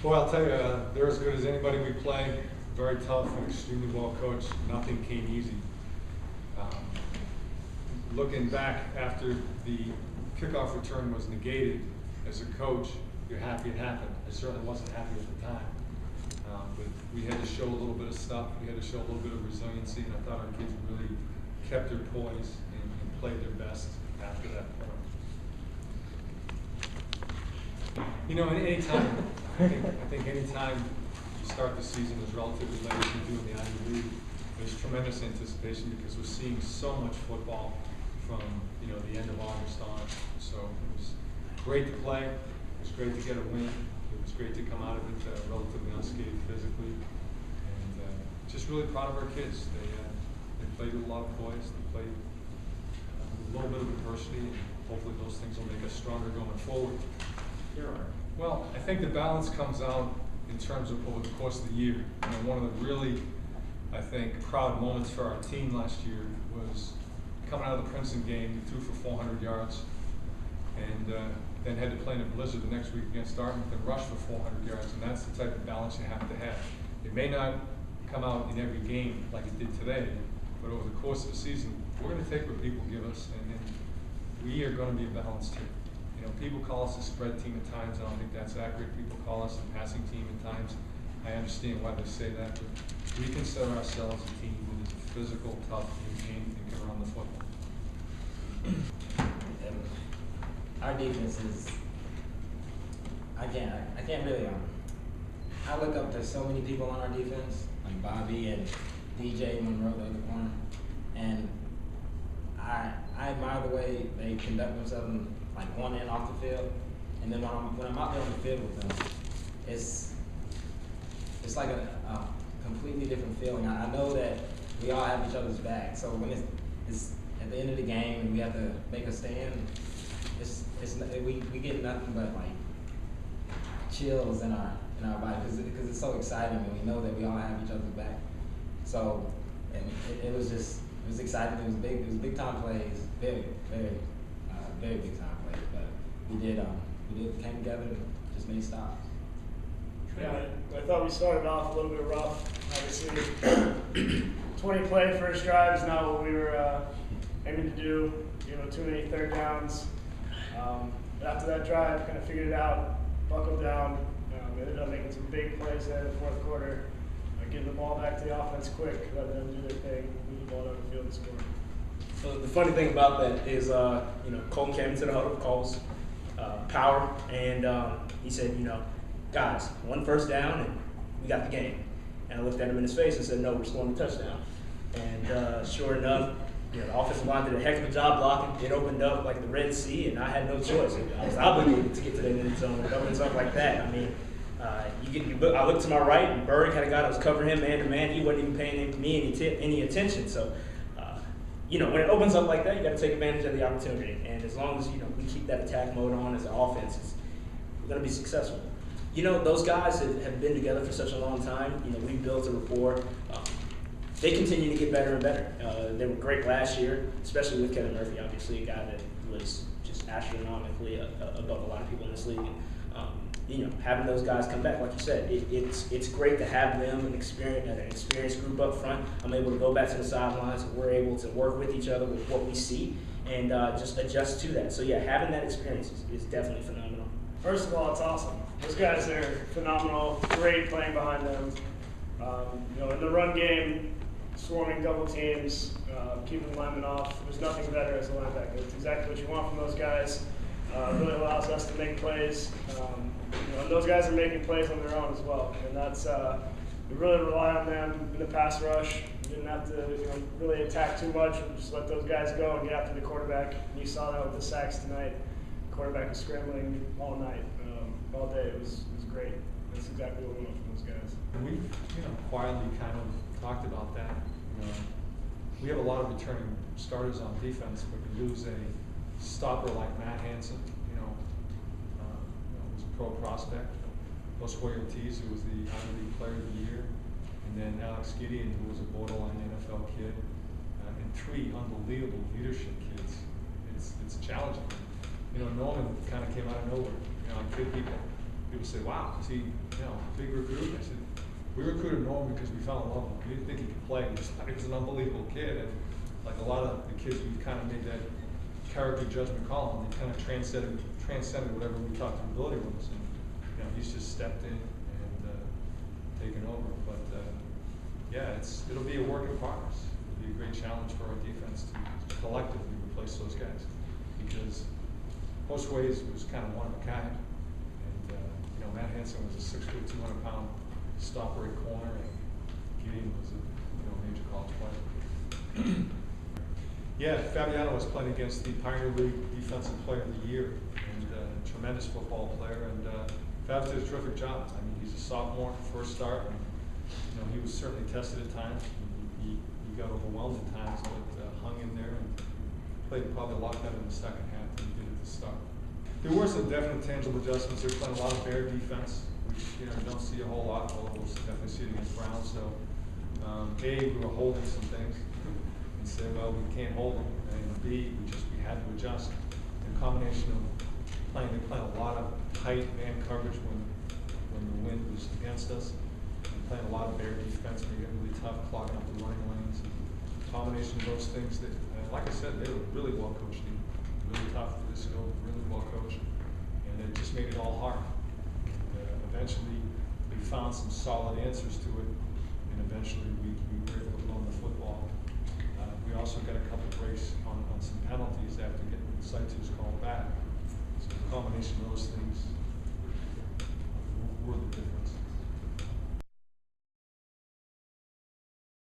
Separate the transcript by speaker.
Speaker 1: Well, I'll tell you, they're as good as anybody we play. Very tough and extremely well coached. Nothing came easy. Um, Looking back after the kickoff return was negated, as a coach, you're happy it happened. I certainly wasn't happy at the time. But we had to show a little bit of stuff. We had to show a little bit of resiliency, and I thought our kids really kept their poise and played their best after that point. You know, any time, I think any time you start the season as relatively late as we do in the Ivy League, there's tremendous anticipation because we're seeing so much football from the end of August on. So it was great to play. It was great to get a win. It was great to come out of it relatively unscathed physically, and just really proud of our kids. They played with a lot of poise. They played with a little bit of adversity, and hopefully those things will make us stronger going forward. Well, I think the balance comes out in terms of over the course of the year. One of the really, I think, proud moments for our team last year was coming out of the Princeton game. We threw for 400 yards, and then had to play in a blizzard the next week against Dartmouth and rush for 400 yards. And that's the type of balance you have to have. It may not come out in every game like it did today, but over the course of the season, we're going to take what people give us, and we are going to be a balanced team. People call us a spread team at times. I don't think that's accurate. People call us a passing team at times. I understand why they say that, but we consider ourselves a team that is physical, tough, and can run the football.
Speaker 2: Our defense is, I can't really, I look up to so many people on our defense, like Bobby and DJ Monroe, the other corner, and I admire the way they conduct themselves like on and off the field, and then when I'm out there on the field with them, it's like a completely different feeling. I know that we all have each other's back, so when it's at the end of the game and we have to make a stand, we get nothing but like chills in our body because it's so exciting, and we know that we all have each other's back. So it was exciting. It was big time plays, very big time plays. But we came together and just made stops.
Speaker 3: Yeah, I thought we started off a little bit rough. Obviously, 20 play first drive is not what we were aiming to do. Too many third downs. But after that drive, kind of figured it out, buckled down. We ended up making some big plays there in the fourth quarter, getting the ball back to the offense quick, letting them do their thing, move the ball down the field and score.
Speaker 4: So the funny thing about that is, Colton came into the huddle, calls power, and he said, guys, one first down and we got the game. And I looked at him in his face and said, no, we're scoring a touchdown. And sure enough, the offensive line did a heck of a job blocking. It opened up like the Red Sea, and I had no choice. I was obligated to get to the end zone. When it opens up like that, I mean, I looked to my right, and Berg had a guy that was covering him man to man. He wasn't even paying me any attention. So, when it opens up like that, you got to take advantage of the opportunity. And as long as we keep that attack mode on as an offense, we're going to be successful. Those guys have been together for such a long time. We built a rapport. They continue to get better and better. They were great last year, especially with Kevin Murphy, obviously a guy that was just astronomically above a lot of people in this league. And, having those guys come back, like you said, it's great to have them, an experienced group up front. I'm able to go back to the sidelines, and we're able to work with each other with what we see and just adjust to that. So yeah, having that experience is definitely phenomenal.
Speaker 3: First of all, it's awesome. Those guys are phenomenal, great playing behind them. In the run game, swarming double teams, keeping linemen off. There's nothing better as a linebacker. It's exactly what you want from those guys. Really allows us to make plays. And those guys are making plays on their own as well. And that's we really rely on them in the pass rush. We didn't have to really attack too much. We just let those guys go and get after the quarterback. And you saw that with the sacks tonight. The quarterback was scrambling all night, all day. It was great. That's exactly what we want from those guys.
Speaker 1: And we quietly kind of talked about that. We have a lot of returning starters on defense, but we lose a stopper like Matt Hansen, who's a pro prospect. Josue Ortiz, who was the Ivy League Player of the Year, and then Alex Gideon, who was a borderline NFL kid, and three unbelievable leadership kids. It's challenging. Norman kind of came out of nowhere. I kid people. people say, wow, is he, big recruit? I said, we recruited Norm because we fell in love with him. We didn't think he could play. We just thought he was an unbelievable kid. And like a lot of the kids, we've kind of made that character judgment call, and they kind of transcended whatever we thought the ability was. And he's just stepped in and taken over. But yeah, it'll be a work in progress. It'll be a great challenge for our defense to collectively replace those guys, because most ways was kind of one of a kind. And Matt Hansen was a 6'2", 200-pound stopper at corner, and Gideon was a major college player. Yeah, Fabiano was playing against the Pioneer League Defensive Player of the Year, and a tremendous football player. And Fab did a terrific job. I mean, he's a sophomore, first start, and he was certainly tested at times. He got overwhelmed at times, but hung in there and played probably a lot better in the second half than he did at the start. There were some definite tangible adjustments. They're playing a lot of bear defense, which you don't see a whole lot, although we'll definitely see it against Brown. So, A, we were holding some things and said, well, we can't hold them. And B, we had to adjust. The combination of playing a lot of tight man coverage when the wind was against us, and playing a lot of bear defense, making it really tough, clogging up the running lanes. And combination of those things that, like I said, they were really well coached. Really tough, really skilled, really well coached, and it just made it all hard. And, eventually, we found some solid answers to it, and eventually we were